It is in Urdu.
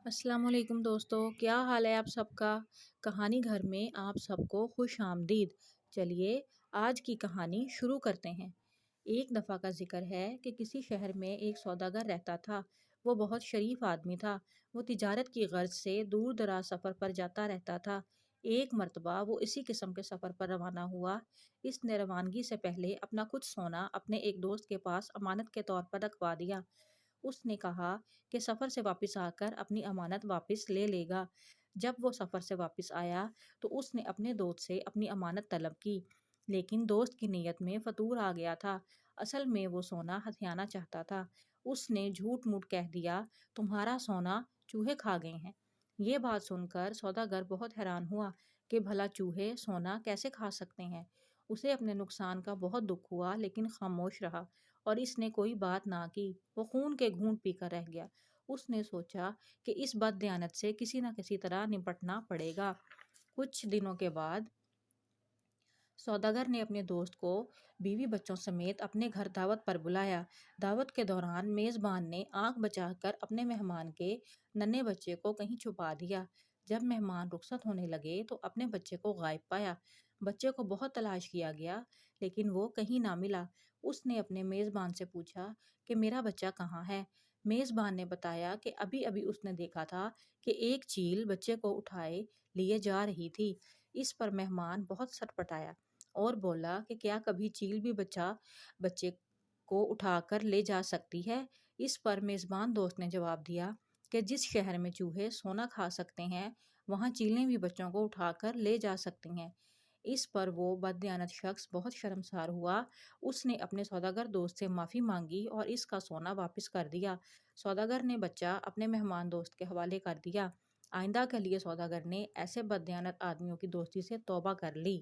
السلام علیکم دوستو، کیا حال ہے آپ سب کا؟ کہانی گھر میں آپ سب کو خوش آمدید۔ چلیے آج کی کہانی شروع کرتے ہیں۔ ایک دفعہ کا ذکر ہے کہ کسی شہر میں ایک سوداگر رہتا تھا۔ وہ بہت شریف آدمی تھا۔ وہ تجارت کی غرض سے دور دراز سفر پر جاتا رہتا تھا۔ ایک مرتبہ وہ اسی قسم کے سفر پر روانہ ہوا۔ اس نے روانگی سے پہلے اپنا کچھ سونا اپنے ایک دوست کے پاس امانت کے طور پر رکھوا دیا۔ اس نے کہا کہ سفر سے واپس آ کر اپنی امانت واپس لے لے گا۔ جب وہ سفر سے واپس آیا تو اس نے اپنے دوست سے اپنی امانت طلب کی، لیکن دوست کی نیت میں فتور آ گیا تھا۔ اصل میں وہ سونا ہتھیانا چاہتا تھا۔ اس نے جھوٹ موٹ کہہ دیا، تمہارا سونا چوہے کھا گئے ہیں۔ یہ بات سن کر سوداگر بہت حیران ہوا کہ بھلا چوہے سونا کیسے کھا سکتے ہیں۔ اسے اپنے نقصان کا بہت دکھ ہوا، لیکن خاموش رہا اور اس نے کوئی بات نہ کی۔ وہ خون کے گھونٹ پی کر رہ گیا۔ اس نے سوچا کہ اس بد دیانت سے کسی نہ کسی طرح نپٹنا پڑے گا۔ کچھ دنوں کے بعد سوداگر نے اپنے دوست کو بیوی بچوں سمیت اپنے گھر دعوت پر بلایا۔ دعوت کے دوران میزبان نے آنکھ بچا کر اپنے مہمان کے ننھے بچے کو کہیں چھپا دیا۔ جب مہمان رخصت ہونے لگے تو اپنے بچے کو غائب پایا۔ بچے کو بہت تلاش کیا گیا لیکن وہ کہیں نہ ملا۔ اس نے اپنے میزبان سے پوچھا کہ میرا بچہ کہاں ہے؟ میزبان نے بتایا کہ ابھی ابھی اس نے دیکھا تھا کہ ایک چیل بچے کو اٹھائے لیے جا رہی تھی۔ اس پر مہمان بہت سٹپٹایا اور بولا کہ کیا کبھی چیل بھی بچے کو اٹھا کر لے جا سکتی ہے؟ اس پر میزبان دوست نے جواب دیا کہ جس شہر میں چوہے سونا کھا سکتے ہیں وہاں چیلیں بھی بچوں کو اٹھا کر لے جا سکتی ہیں۔ اس پر وہ بددیانت شخص بہت شرمسار ہوا۔ اس نے اپنے سوداگر دوست سے معافی مانگی اور اس کا سونا واپس کر دیا۔ سوداگر نے بچہ اپنے مہمان دوست کے حوالے کر دیا۔ آئندہ کے لیے سوداگر نے ایسے بددیانت آدمیوں کی دوستی سے توبہ کر لی۔